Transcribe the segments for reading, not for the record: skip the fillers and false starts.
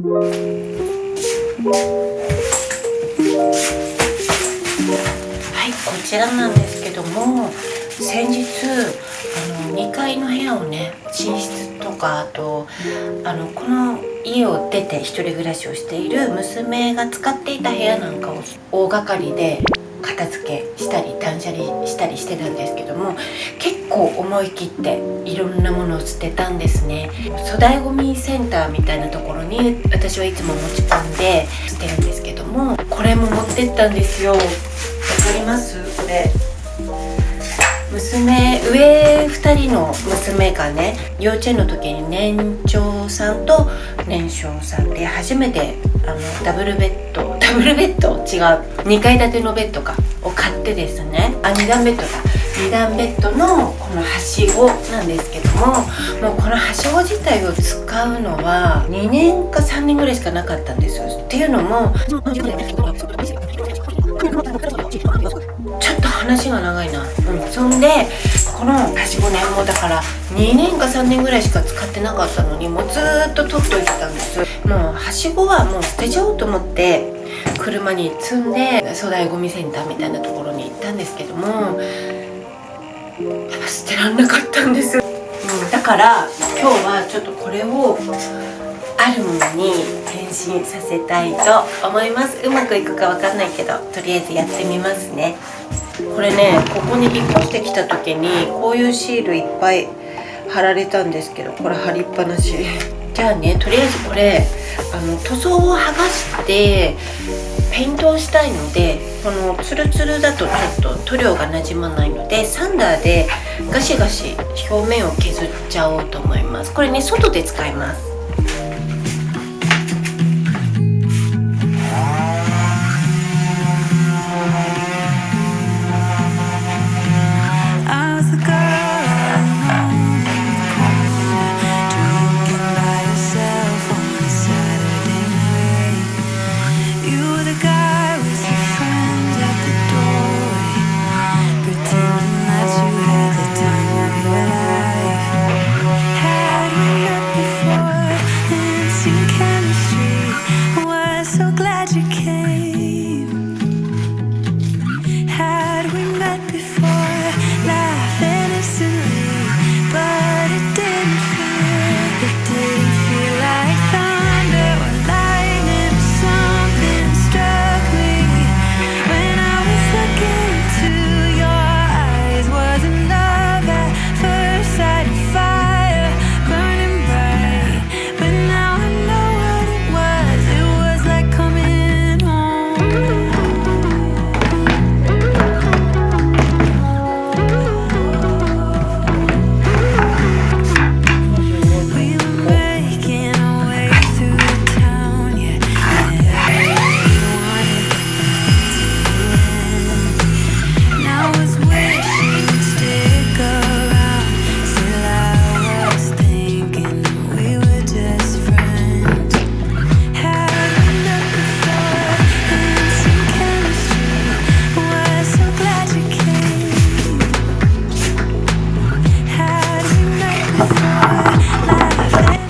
はい、こちらなんですけども、先日2階の部屋をね、寝室とか、あとこの家を出て一人暮らしをしている娘が使っていた部屋なんかを大掛かりで片付けしたり断捨離したりしてたんですけども、結構思い切っていろんなものを捨てたんですね。粗大ごみセンターみたいなところに私はいつも持ち込んで捨てるんですけども、これも持ってったんですよ。わかります？これ上2人の娘がね、幼稚園の時に年長さんと年少さんで初めてダブルベッド違う2階建てのベッドを買ってですね、2段ベッドのこのはしごなんですけども、もうこのはしご自体を使うのは2年か3年ぐらいしかなかったんですよ。っていうのもちょっと話が長いな。そんでこのはしごね、もうだから2年か3年ぐらいしか使ってなかったのに、もうずっと取っといてたんです。もうはしごはもう捨てちゃおうと思って車に積んで粗大ごみセンターみたいなところに行ったんですけども、やっぱ捨てらんなかったんです。だから今日はちょっとこれをあるものに変身させたいと思います。うまくいくかわかんないけど、とりあえずやってみますね。これね、ここに引っ越してきた時にこういうシールいっぱい貼られたんですけど、これ貼りっぱなし。じゃあね、とりあえずこれ塗装を剥がしてペイントをしたいので、このツルツルだとちょっと塗料がなじまないので、サンダーでガシガシ表面を削っちゃおうと思います。これね、外で使います。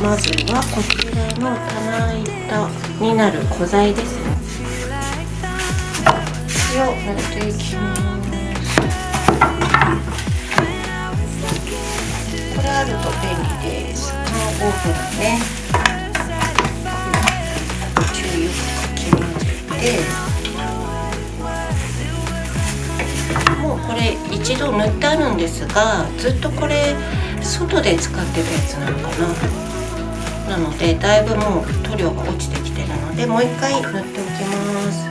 まずはこちらの棚板になる古材ですね。これを塗っていきます。これあると便利です。この5分ね、注意よくかき混ぜて、もうこれ一度塗ってあるんですが、ずっとこれ外で使ってたやつなのかなので、だいぶもう塗料が落ちてきてるので、もう一回塗っておきます。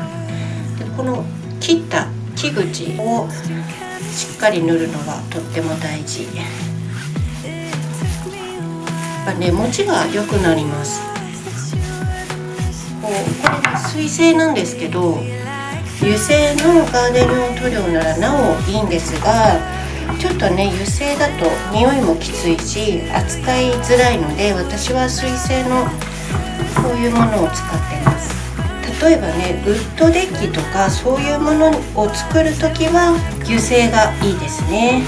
でこの切った木口をしっかり塗るのがとっても大事。やっぱね、持ちが良くなります。これ水性なんですけど、油性のガーデン用塗料ならなおいいんですが、ちょっとね、油性だと匂いもきついし扱いづらいので、私は水性のこういうものを使ってます。例えばね、ウッドデッキとかそういうものを作るときは油性がいいですね。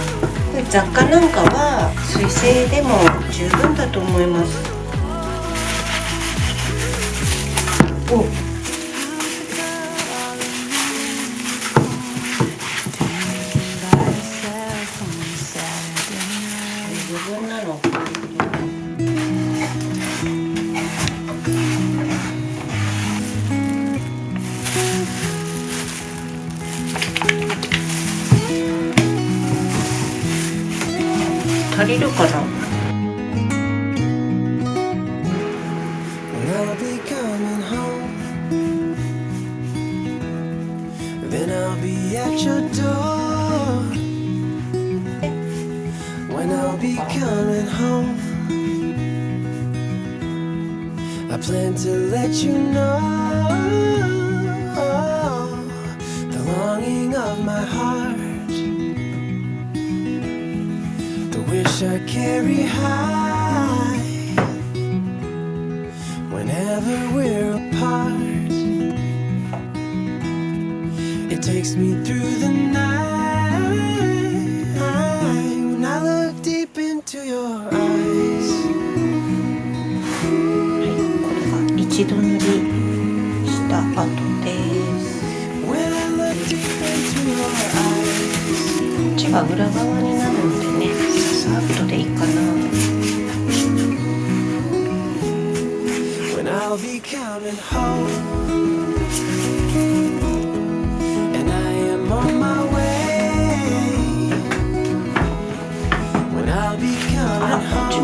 雑貨なんかは水性でも十分だと思います。お、自分なの。足りるかな。Then I'll be at your door. When I'll be coming home, I plan to let you know the longing of my heart, the wish I carry high whenever we're apart. It takes me through the night when I look deep into your eyes. これが一度塗りした後です。 When I look deep into your eyes. こっちが裏側になるのでね、ささっとでいいかな。 When I'll be coming home, on my way. When I'll be coming home,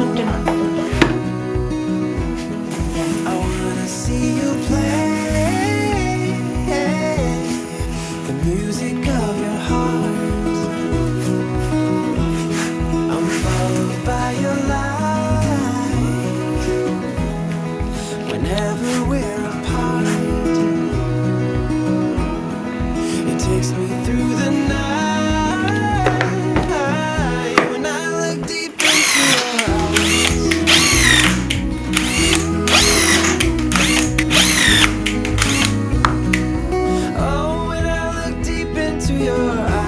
I wanna see you play the music of your heart. I'm followed by your light whenever we're apart. It takes me through the night when I look deep into your eyes. Oh, when I look deep into your eyes.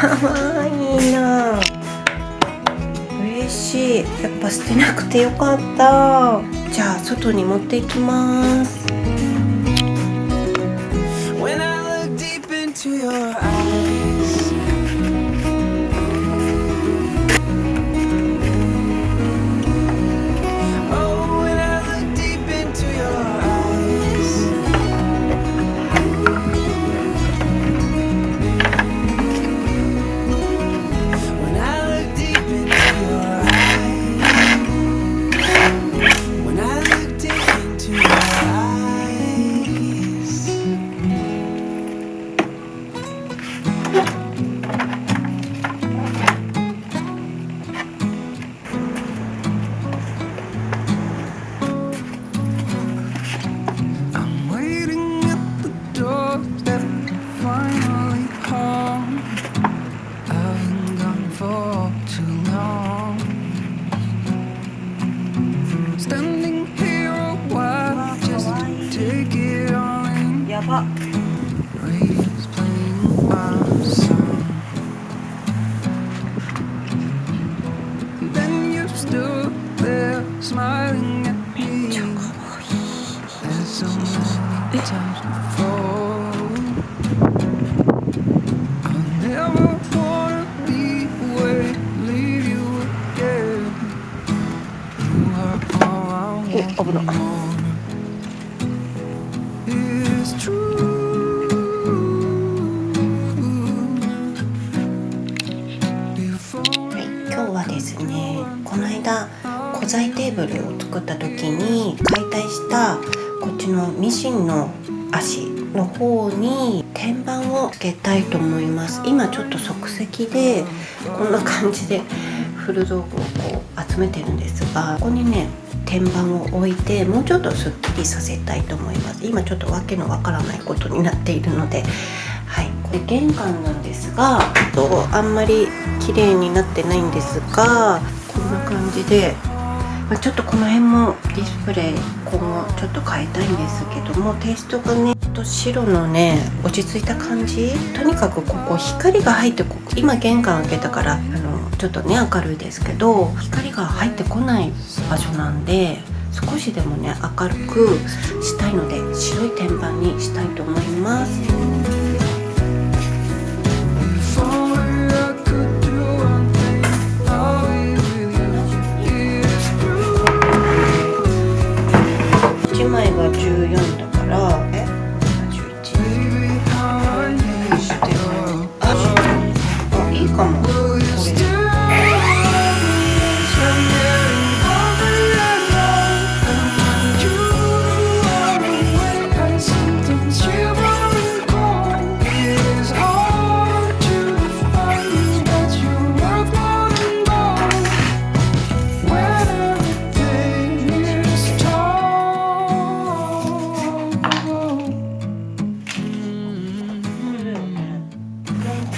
かわいいな。嬉しい。やっぱ捨てなくてよかった。じゃあ外に持っていきます。 When I look deep into your eyes. Smiling at me. There's so many times before. I'll never wanna leave away, leave you again. You are all I want more. It's true. 今日はですね、この間古材テーブルを作った時に解体したこっちのミシンの足の方に天板をつけたいと思います。今ちょっと即席でこんな感じで古道具をこう集めてるんですが、ここにね天板を置いてもうちょっとすっきりさせたいと思います。今ちょっとわけのわからないことになっているので、はい、これ玄関なんですがあんまり綺麗になってないんですが、こんな感じで、ちょっとこの辺もディスプレイ今後ちょっと変えたいんですけども、テイストがねちょっと白のね落ち着いた感じ。とにかくここ光が入って今玄関開けたからちょっとね明るいですけど、光が入ってこない場所なんで少しでもね明るくしたいので白い天板にしたいと思います。1枚が14だから71いいかもこれ。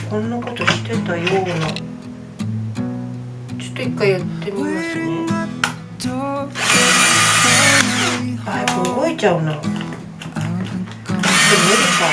こんなことしてたような。ちょっと一回やってみますね。あ、やっぱ動いちゃうな。無理か。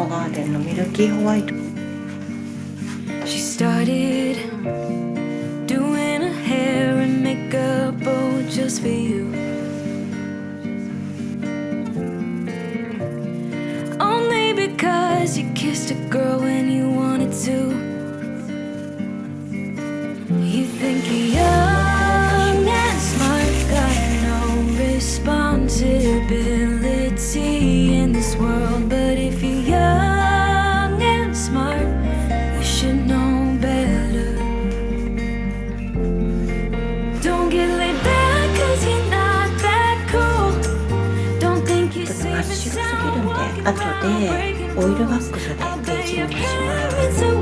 ガーデンのミルキーホワイト。 She started doing her hair and makeup, oh, just for you. Only because you kissed a girl when you wanted to. You think you're young and smart, got no responsibility in this world. But if you're young and smart, you should know better. Don't get laid back 'cause you're not that cool. Don't think you're ちょっと safe 真っ and 白すぎる sound んで walking 後で around breaking オイルワッ rules. クスで I ベー bet ジ your ングにします。 parents are